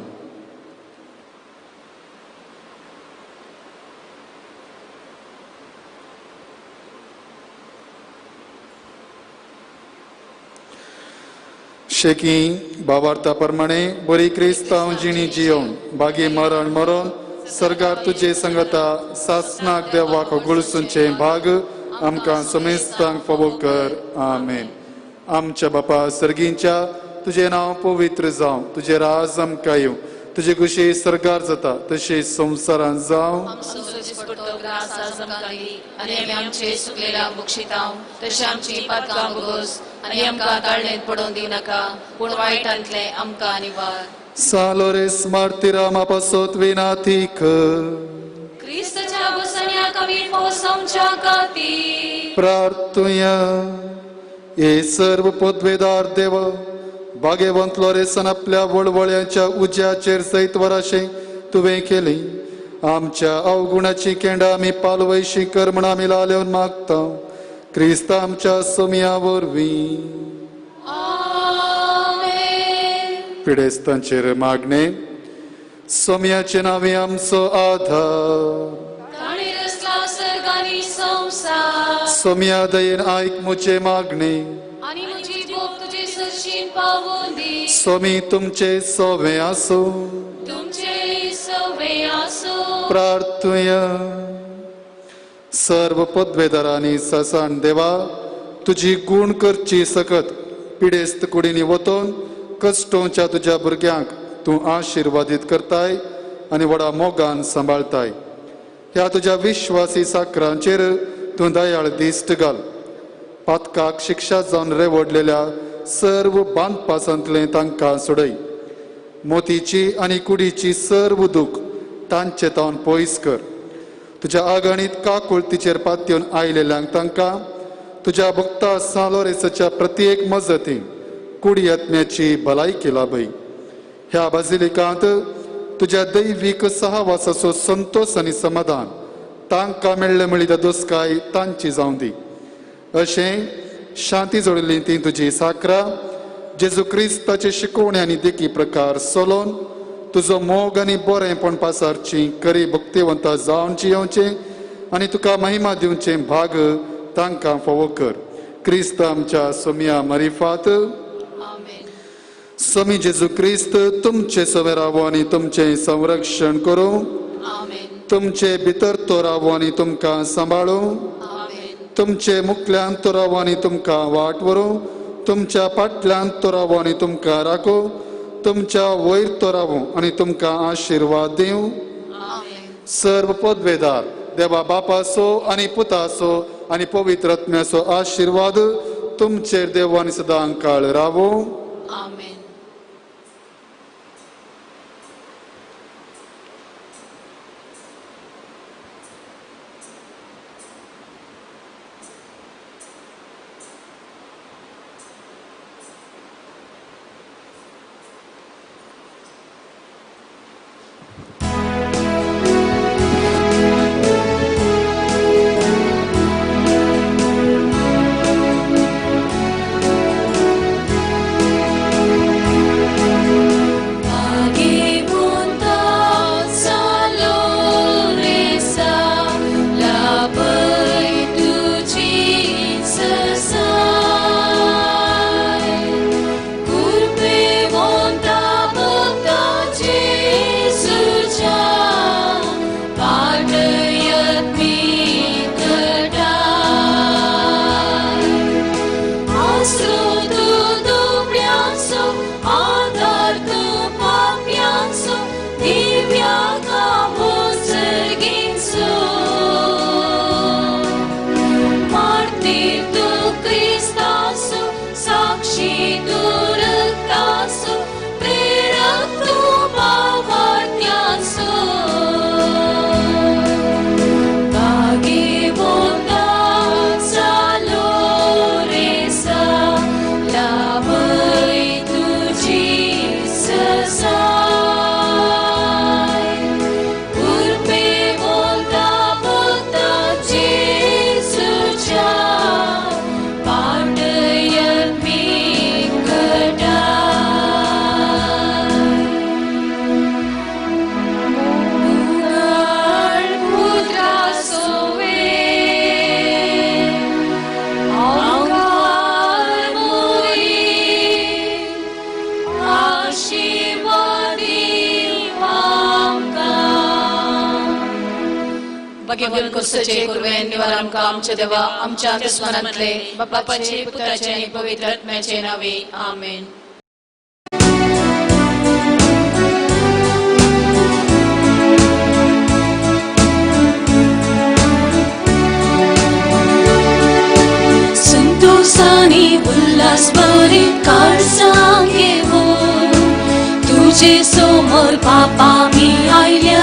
शेकी भावार्था प्रमाणे बरी क्रिस्तांव जिणी जियोवन बागी मरण मरोन सर्गार तुजे संगता सासनाक देवाक गुळसूंचे भाग आमकां समेस्तांक फावो कर. आमेन. आमच्या बापा सर्गींच्या तुझे नांव पवित्र जावं, तुझे राज आमकां येवं, तुजी कुशी सर्गार जाता तशी संवसारांत जावं. आणि आमी आमचे सुकलेल्या बक्षितांव तशें आमची पातकां भोगोस आनी आमकां ताळणेंत पडोवन दिव नाका, पूण वायटांतले आमकां निवार. Salores martirama pasot vinatik. क्रिस्ताच्या बसण्या कवी पोसोमच्या खातीर प्रार्थुया. हे सर्व पदवेदार देव भाग्यवंत लोरेसन आपल्या वळवळ्याच्या उज्याचेर सैत वराशे तुवें केली. आमच्या अवगुणाची केंडा आमी पालवैशी कर म्हण आमी लालेवन मागता. क्रिस्त आमच्या सोम्या वरवीं. पिडेस्तांचेर मागणे. सोम्याचे नावे आमचो आधार. सोम्या दयेन आयक मुचे मागणे. आणि म्हजी भोग तुजे सरशीन पावोवन दी. सोमी तुमचे सोवे आसो. तुमचे सवे आसो. प्रार्थुया. सर्व पदवेदारांनी ससाण देवा तुजी गुण करची सकत पिडेस्त कुडीनी वतोन कश्टोच्या तुझ्या भुरग्यांक तूं आशिर्वादीत करताय आनी व्हडा मोगान सांबाळताय. ह्या तुझ्या विश्वासी साकरांचेर तूं दयाळ दिश्ट घाल. पातकाक शिक्षा जावन रेवडलेल्या सर्व बांदपासांतले तांकां सोडय. मोतीची आणि कुडीची सर्व दूख तांचे तावन पयस कर. तुज्या अगणित काकुळतीचेर पातयेवन आयलेल्यांक तांकां तुज्या भक्ता सालोरेसाच्या प्रत्येक मजतीन कुडी आत्म्याची भलायकी लाभय. ह्या बाजिलिकांत तुज्या दैवीक सहवासाचो संतोष आनी समाधान तांकां मेळ्ळे मेळिल्ल्या दोसकाय तांची जावं दी. अशें शांती जोडिल्ली ती तुजी साकरां जेजू क्रिस्ताचे शिकवणे आनी देखी प्रकार चलोवन तुजो मोग आनी बरेंपण पासारची खरी भक्तिवंतां जावन जियोवचें आनी तुका महिमा दिवचें भाग तांकां फावो कर. क्रिस्त आमच्या सोमिया मरिफात समी जेजू क्रिस्त तुमचे सवे रावो आनी तुमचें संरक्षण करूं. तुमचे भितर तो रावो आनी तुमकां सांबाळूं. तुमचे मुखल्यान तो रावो आनी तुमकां वाट व्हरूं. तुमच्या फाटल्यान तो रावो आनी तुमकां राखूं. तुमच्या वयर तो रावो आनी तुमकां आशिर्वाद दिवं. सर्व पदवेदार देवा बापाचो आनी पुताचो आनी पवित्र आत्म्याचो आशिर्वाद तुमचेर देव आनी सदां काळ रावो. घेऊन कुसचे कुरवेन निवार आमकां आमचे देवा आमच्या दुस्मनांतले बापाचे पुत्राचे आनी पवित्र आत्म्याचे नावे आमेन. संतोषाने उल्हास भरीत काळजां घेऊन तुझे समोर बापा मी आयल्या